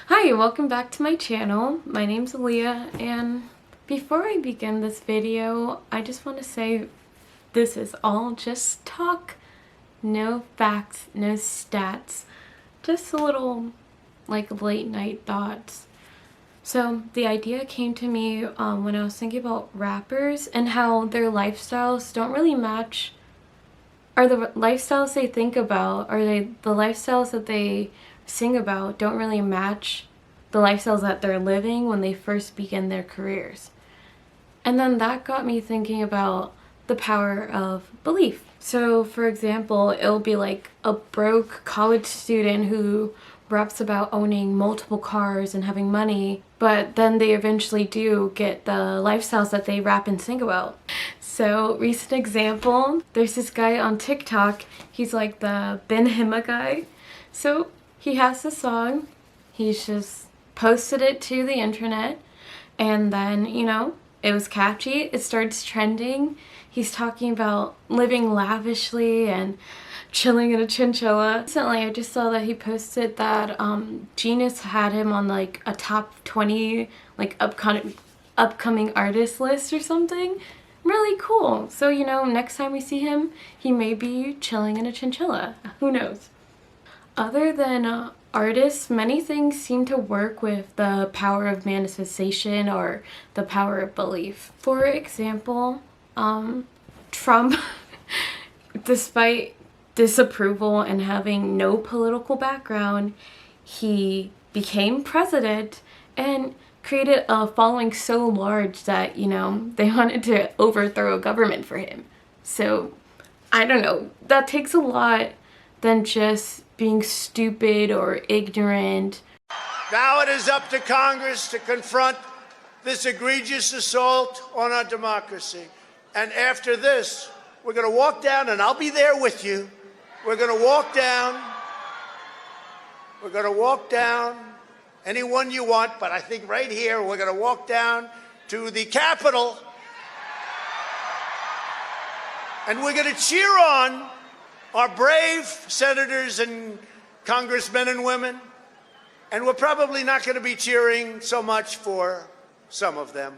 Hi, welcome back to my channel. My name's Aliyah, and before I begin this video, I just want to say this is all just talk, no facts, no stats, just a little like late night thoughts. So the idea came to me when I was thinking about rappers and how their lifestyles don't really match, or the lifestyles they think about, or the lifestyles that they sing about don't really match the lifestyles that they're living when they first begin their careers. And then that got me thinking about the power of belief. So for example, it'll be like a broke college student who raps about owning multiple cars and having money, but then they eventually do get the lifestyles that they rap and sing about. So recent example, there's this guy on TikTok, he's like the Ben Hima guy. So he has this song, he's just posted it to the internet, and then, you know, it was catchy, it starts trending. He's talking about living lavishly and chilling in a chinchilla. Recently, I just saw that he posted that Genius had him on like a top 20 like upcoming artist list or something. Really cool. So, you know, next time we see him, he may be chilling in a chinchilla. Who knows? Other than artists, many things seem to work with the power of manifestation or the power of belief. For example, Trump, despite disapproval and having no political background, he became president and created a following so large that, you know, they wanted to overthrow a government for him. So, I don't know, that takes a lot than just being stupid or ignorant. Now it is up to Congress to confront this egregious assault on our democracy. And after this, we're going to walk down, and I'll be there with you. We're going to walk down. We're going to walk down anyone you want, but I think right here we're going to walk down to the Capitol, and we're going to cheer on our brave senators and congressmen and women, and we're probably not going to be cheering so much for some of them,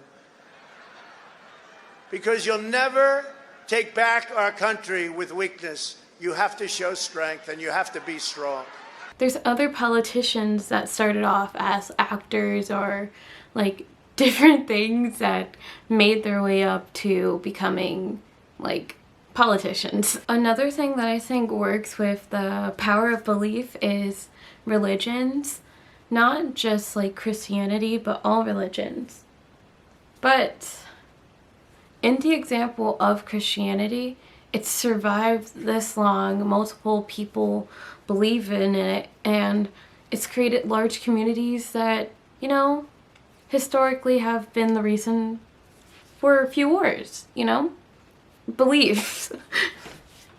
because you'll never take back our country with weakness. You have to show strength, and you have to be strong. There's other politicians that started off as actors or like different things that made their way up to becoming like politicians. Another thing that I think works with the power of belief is religions. Not just like Christianity, but all religions. But in the example of Christianity, it's survived this long, multiple people believe in it, and it's created large communities that, you know, historically have been the reason for a few wars, you know? Beliefs.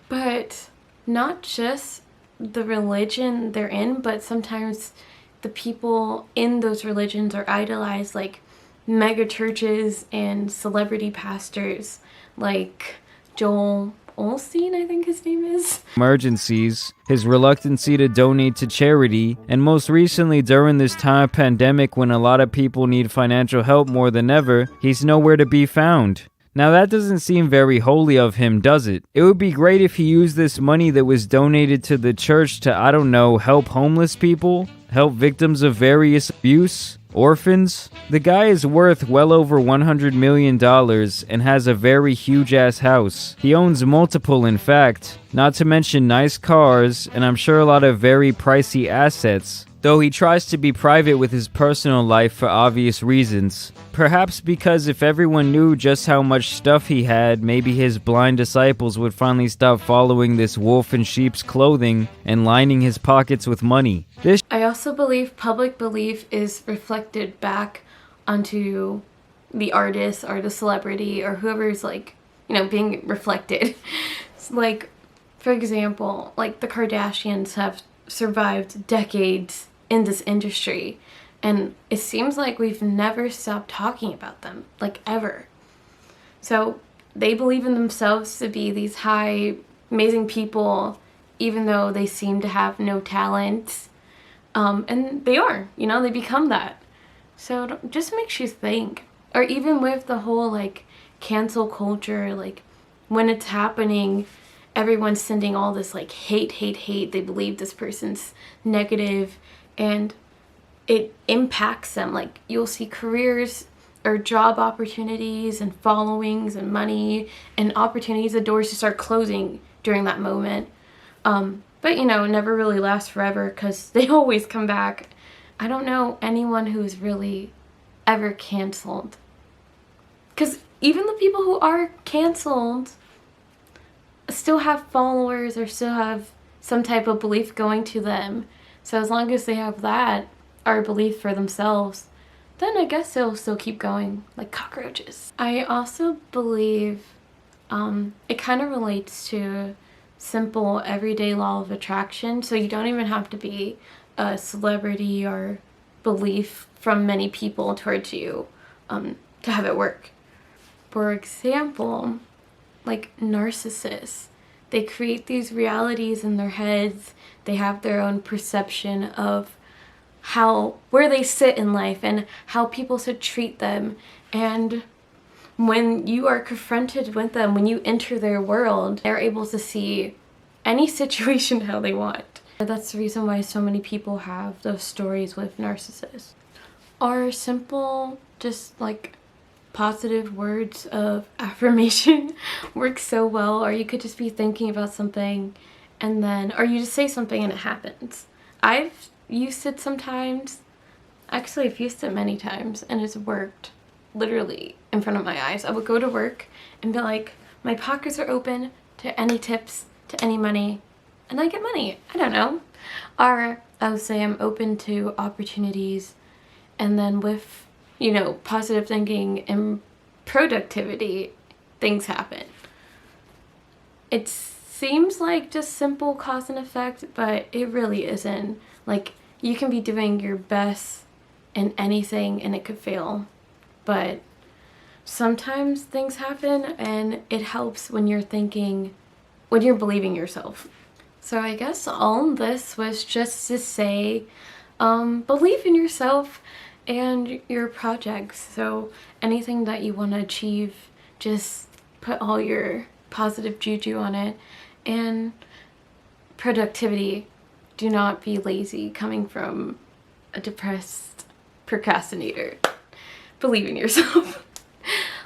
But not just the religion they're in, but sometimes the people in those religions are idolized, like mega churches and celebrity pastors like Joel Osteen, I think his name is. Emergencies, his reluctancy to donate to charity, and most recently during this time of pandemic when a lot of people need financial help more than ever, he's nowhere to be found. Now that doesn't seem very holy of him, does it? It would be great if he used this money that was donated to the church to, I don't know, help homeless people, help victims of various abuse, orphans. The guy is worth well over $100 million and has a very huge ass house. He owns multiple, in fact, not to mention nice cars, and I'm sure a lot of very pricey assets. Though he tries to be private with his personal life for obvious reasons. Perhaps because if everyone knew just how much stuff he had, maybe his blind disciples would finally stop following this wolf in sheep's clothing and lining his pockets with money. I also believe public belief is reflected back onto the artist or the celebrity or whoever's like, you know, being reflected. Like, for example, like the Kardashians have survived decades in this industry, and it seems like we've never stopped talking about them, like ever. So they believe in themselves to be these high, amazing people, even though they seem to have no talent. And they are, you know, they become that. So it just makes you think. Or even with the whole like cancel culture, like when it's happening, everyone's sending all this like hate. They believe this person's negative and it impacts them. Like you'll see careers or job opportunities and followings and money and opportunities, the doors just start closing during that moment. But you know, it never really lasts forever because they always come back. I don't know anyone who's really ever canceled. Because even the people who are canceled still have followers or still have some type of belief going to them. So as long as they have that, or belief for themselves, then I guess they'll still keep going like cockroaches. I also believe it kind of relates to simple everyday law of attraction. So you don't even have to be a celebrity or belief from many people towards you to have it work. For example, like narcissists, they create these realities in their heads. They have their own perception of where they sit in life and how people should treat them. And when you are confronted with them, when you enter their world, they're able to see any situation how they want. That's the reason why so many people have those stories with narcissists. Or simple, just like positive words of affirmation work so well. Or you could just be thinking about something and then, or you just say something and it happens. I've used it sometimes. Actually, I've used it many times and it's worked literally in front of my eyes. I would go to work and be like, my pockets are open to any tips, to any money, and I get money. I don't know. Or I would say I'm open to opportunities, and then with, you know, positive thinking and productivity, things happen. It seems like just simple cause and effect, but it really isn't. Like, you can be doing your best in anything and it could fail, but sometimes things happen and it helps when you're believing yourself. So I guess all this was just to say, believe in yourself and your projects. So anything that you want to achieve, just put all your positive juju on it. And productivity, do not be lazy, coming from a depressed procrastinator. Believe in yourself.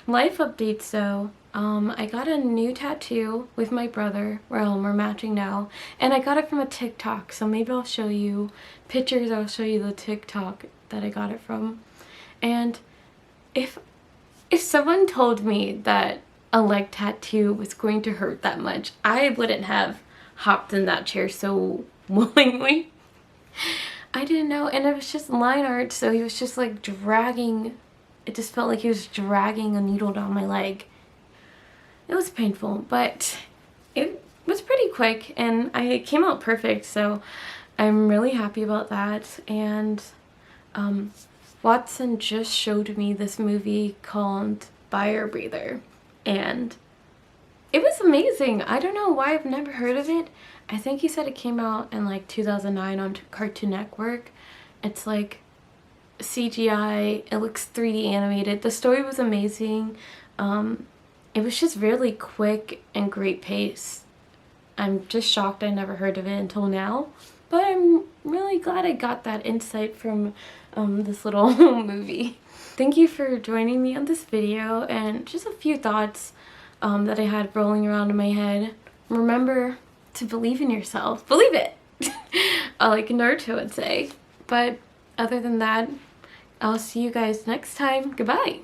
Life updates though. I got a new tattoo with my brother. We're matching now. And I got it from a TikTok. So maybe I'll show you pictures. I'll show you the TikTok that I got it from. And if someone told me that a leg tattoo was going to hurt that much, I wouldn't have hopped in that chair so willingly. I didn't know. And it was just line art. So he was just like dragging. It just felt like he was dragging a needle down my leg. It was painful, but it was pretty quick and it came out perfect, so I'm really happy about that. And Watson just showed me this movie called Fire Breather, and it was amazing. I don't know why I've never heard of it. I think he said it came out in like 2009 on Cartoon Network. It's like CGI, it looks 3D animated. The story was amazing. It was just really quick and great pace. I'm just shocked I never heard of it until now, but I'm really glad I got that insight from this little movie. Thank you for joining me on this video and just a few thoughts that I had rolling around in my head. Remember to believe in yourself. Believe it! Like Naruto would say. But other than that, I'll see you guys next time. Goodbye!